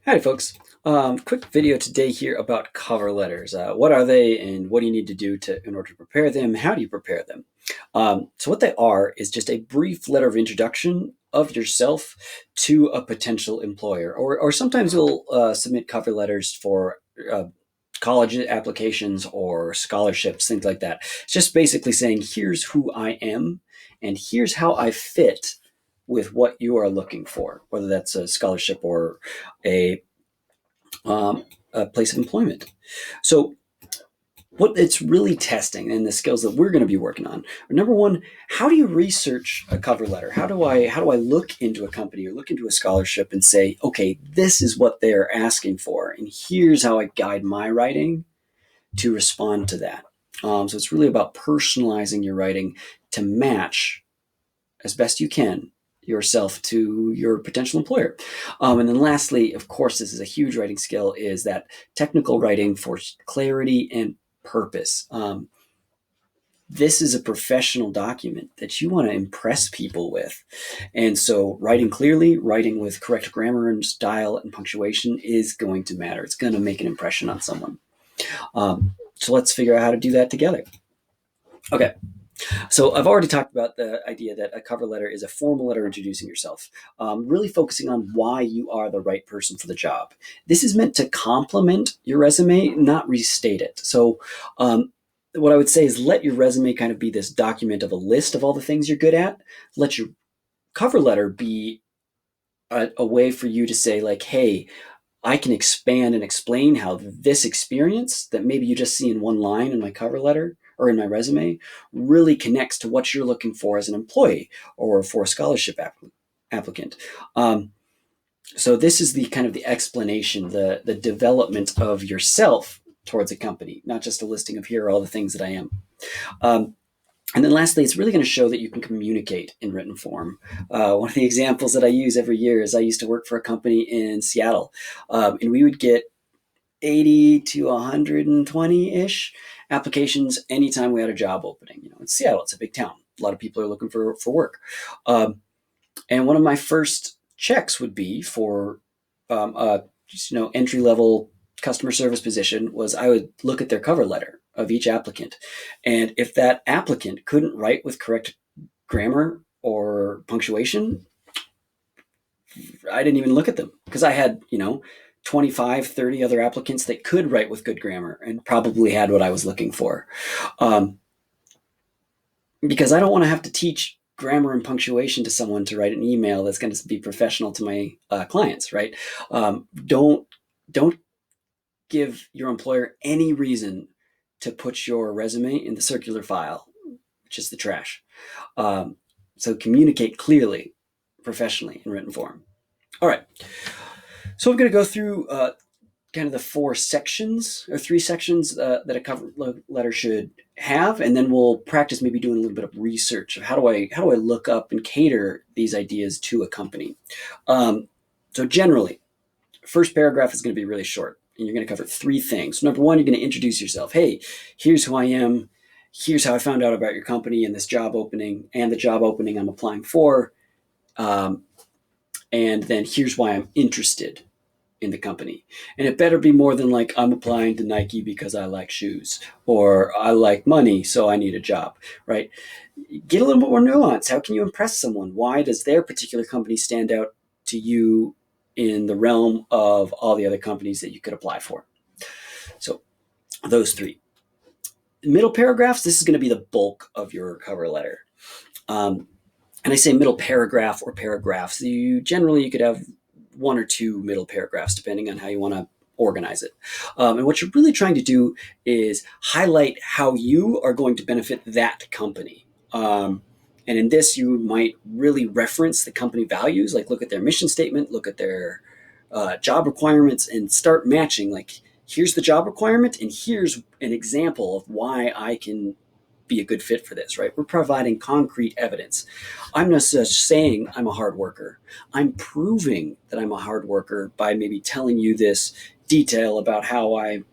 Howdy, folks. Quick video today here about cover letters. What are they, and what do you need to do in order to prepare them? How do you prepare them? So what they are is just a brief letter of introduction of yourself to a potential employer, or sometimes you'll submit cover letters for college applications or scholarships, things like that. It's just basically saying, here's who I am, and here's how I fit with what you are looking for, whether that's a scholarship or a, a place of employment. So, what it's really testing and the skills that we're going to be working on are, number one, how do you research a cover letter? How do I look into a company or look into a scholarship and say, okay, this is what they're asking for, and here's how I guide my writing to respond to that. So it's really about personalizing your writing to match as best you can yourself to your potential employer. And then lastly, of course, this is a huge writing skill, is that technical writing for clarity and purpose. This is a professional document that you want to impress people with. And so writing clearly, writing with correct grammar and style and punctuation is going to matter. It's going to make an impression on someone. So let's figure out how to do that together. Okay. So I've already talked about the idea that a cover letter is a formal letter introducing yourself, really focusing on why you are the right person for the job. This is meant to complement your resume, not restate it. So what I would say is let your resume kind of be this document of a list of all the things you're good at. Let your cover letter be a way for you to say, like, hey, I can expand and explain how this experience that maybe you just see in one line in my cover letter or in my resume really connects to what you're looking for as an employee or for a scholarship applicant. So this is the kind of the explanation, the development of yourself towards a company, not just a listing of here are all the things that I am. And then lastly, it's really going to show that you can communicate in written form. One of the examples that I use every year is I used to work for a company in Seattle, and we would get 80 to 120-ish applications anytime we had a job opening. You know, in Seattle, it's a big town. A lot of people are looking for work. And one of my first checks would be for a entry-level customer service position was I would look at their cover letter of each applicant. And if that applicant couldn't write with correct grammar or punctuation, I didn't even look at them because I had, 25, 30 other applicants that could write with good grammar and probably had what I was looking for. Because I don't want to have to teach grammar and punctuation to someone to write an email that's going to be professional to my clients, right? Don't give your employer any reason to put your resume in the circular file, which is the trash. So communicate clearly, professionally, in written form. All right. So I'm going to go through kind of the four sections or three sections that a cover letter should have, and then we'll practice maybe doing a little bit of research of how do I look up and cater these ideas to a company. So generally, first paragraph is going to be really short, and you're going to cover three things. Number one, you're going to introduce yourself. Hey, here's who I am. Here's how I found out about your company and this job opening and the job opening I'm applying for. And then here's why I'm interested in the company. And it better be more than like, I'm applying to Nike because I like shoes, or I like money, so I need a job, right? Get a little bit more nuance. How can you impress someone? Why does their particular company stand out to you in the realm of all the other companies that you could apply for? So those three. Middle paragraphs, this is going to be the bulk of your cover letter. And I say middle paragraph or paragraphs. You could have one or two middle paragraphs, depending on how you want to organize it. And what you're really trying to do is highlight how you are going to benefit that company. And in this, you might really reference the company values, like look at their mission statement, look at their job requirements, and start matching, like, here's the job requirement, and here's an example of why I can be a good fit for this, right? We're providing concrete evidence. I'm not just saying I'm a hard worker. I'm proving that I'm a hard worker by maybe telling you this detail about how I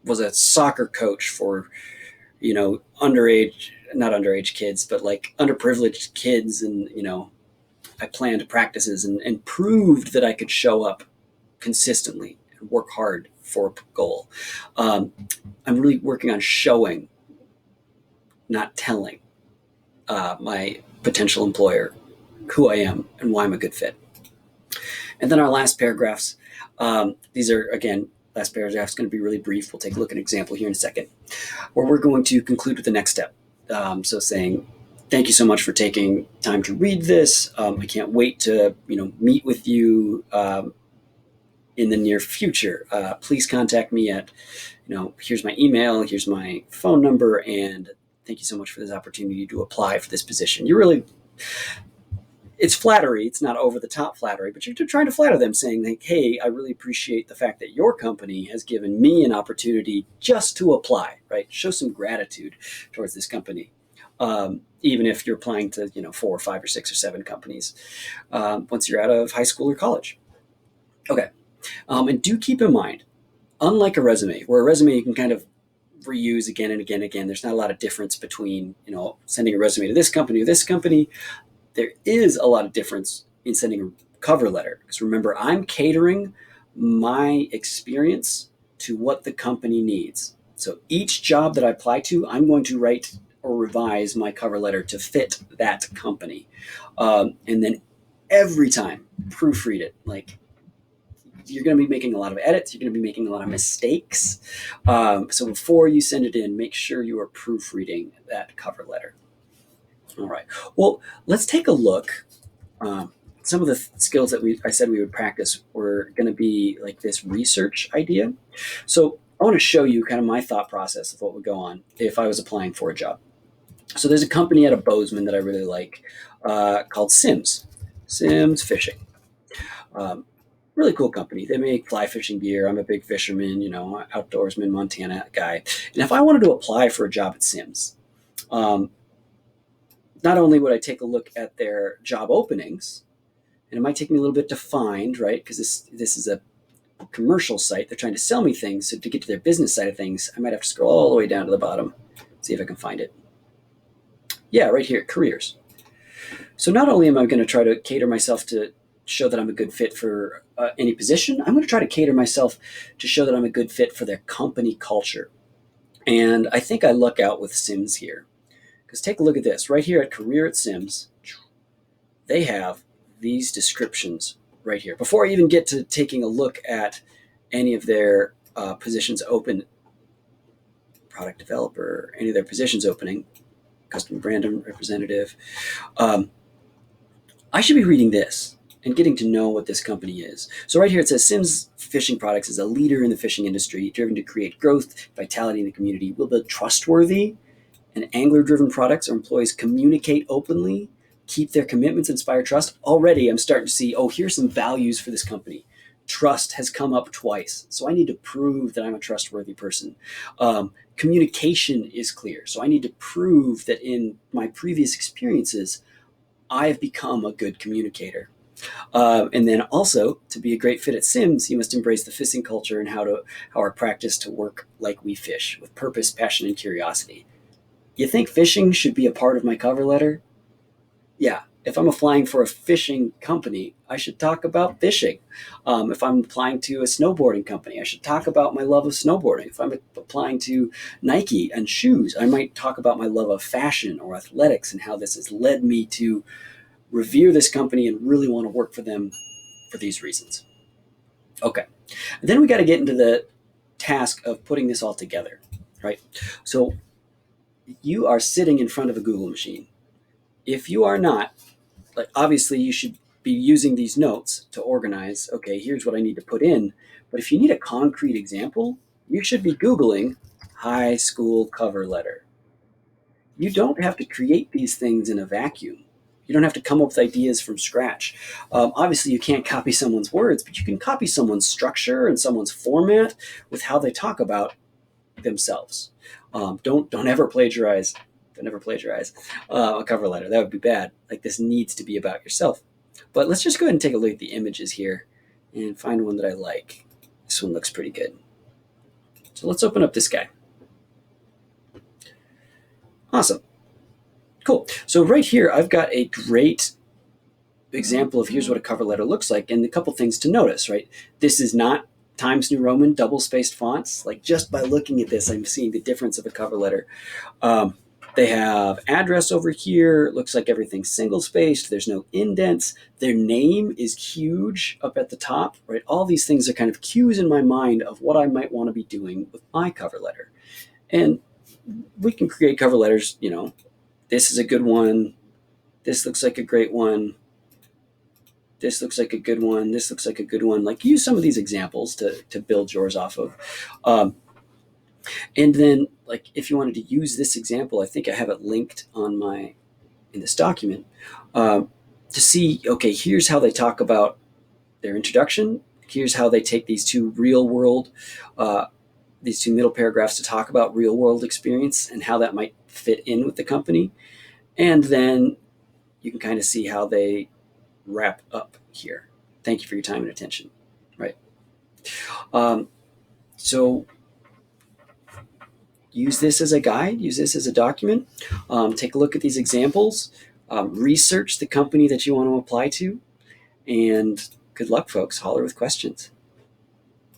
was a soccer coach for, not underage kids, but like underprivileged kids. And, I planned practices and proved that I could show up consistently and work hard for a goal. I'm really working on showing, not telling, my potential employer who I am and why I'm a good fit. And then our last paragraphs, these are, again, last paragraph is going to be really brief. We'll take a look at an example here in a second, where we're going to conclude with the next step. So saying, thank you so much for taking time to read this. I can't wait to meet with you in the near future. Please contact me at, here's my email, here's my phone number, and thank you so much for this opportunity to apply for this position. It's flattery. It's not over the top flattery, but you're trying to flatter them, saying, like, hey, I really appreciate the fact that your company has given me an opportunity just to apply, right? Show some gratitude towards this company. Even if you're applying to, 4 or 5 or 6 or 7 companies once you're out of high school or college. Okay. And do keep in mind, unlike a resume, where a resume you can kind of reuse again and again and again, there's not a lot of difference between, sending a resume to this company or this company. There is a lot of difference in sending a cover letter. Because remember, I'm catering my experience to what the company needs. So each job that I apply to, I'm going to write or revise my cover letter to fit that company. And then every time, proofread it. Like, you're going to be making a lot of edits. You're going to be making a lot of mistakes. So before you send it in, make sure you are proofreading that cover letter. All right. Well, let's take a look. Some of the skills that I said we would practice were going to be like this research idea. So I want to show you kind of my thought process of what would go on if I was applying for a job. So there's a company out of Bozeman that I really like called Simms Fishing. Really cool company. They make fly fishing gear. I'm a big fisherman, outdoorsman, Montana guy. And if I wanted to apply for a job at Simms, not only would I take a look at their job openings, and it might take me a little bit to find, right? Because this is a commercial site. They're trying to sell me things. So to get to their business side of things, I might have to scroll all the way down to the bottom, see if I can find it. Yeah, right here, careers. So not only am I going to try to cater myself to show that I'm a good fit for any position, I'm going to try to cater myself to show that I'm a good fit for their company culture. And I think I luck out with Simms here. Because take a look at this. Right here at Career at Simms, they have these descriptions right here. Before I even get to taking a look at any of their positions open, product developer, any of their positions opening, customer brand representative, I should be reading this and getting to know what this company is. So right here it says Simms Fishing Products is a leader in the fishing industry, driven to create growth, vitality in the community. Will build trustworthy and angler-driven products. Our employees communicate openly, keep their commitments, inspire trust. Already I'm starting to see, here's some values for this company. Trust has come up twice. So I need to prove that I'm a trustworthy person. Communication is clear. So I need to prove that in my previous experiences, I have become a good communicator. And then also, to be a great fit at Simms, you must embrace the fishing culture and how our practice to work like we fish, with purpose, passion, and curiosity. You think fishing should be a part of my cover letter? Yeah. If I'm applying for a fishing company, I should talk about fishing. If I'm applying to a snowboarding company, I should talk about my love of snowboarding. If I'm applying to Nike and shoes, I might talk about my love of fashion or athletics and how this has led me to revere this company and really want to work for them for these reasons. Okay. And then we got to get into the task of putting this all together, right? So you are sitting in front of a Google machine. If you are not, obviously you should be using these notes to organize, okay, here's what I need to put in. But if you need a concrete example, you should be Googling high school cover letter. You don't have to create these things in a vacuum. You don't have to come up with ideas from scratch. Obviously, you can't copy someone's words, but you can copy someone's structure and someone's format with how they talk about themselves. Don't ever plagiarize. Don't ever plagiarize a cover letter. That would be bad. Like, this needs to be about yourself. But let's just go ahead and take a look at the images here and find one that I like. This one looks pretty good. So let's open up this guy. Awesome. Cool. So right here, I've got a great example of here's what a cover letter looks like, and a couple things to notice, right? This is not Times New Roman double-spaced fonts. Like, just by looking at this, I'm seeing the difference of a cover letter. Um, they have address over here. It looks like everything's single-spaced. There's no indents. Their name is huge up at the top, right? All these things are kind of cues in my mind of what I might want to be doing with my cover letter. And we can create cover letters, this is a good one. This looks like a great one. This looks like a good one. This looks like a good one. Like, use some of these examples to build yours off of. Um, and then, like, if you wanted to use this example, I think I have it linked in this document, to see, okay, here's how they talk about their introduction. Here's how they take these two these two middle paragraphs to talk about real world experience and how that might fit in with the company. And then you can kind of see how they wrap up here. Thank you for your time and attention. Right. So use this as a guide, use this as a document. Take a look at these examples, research the company that you want to apply to, and good luck, folks. Holler with questions.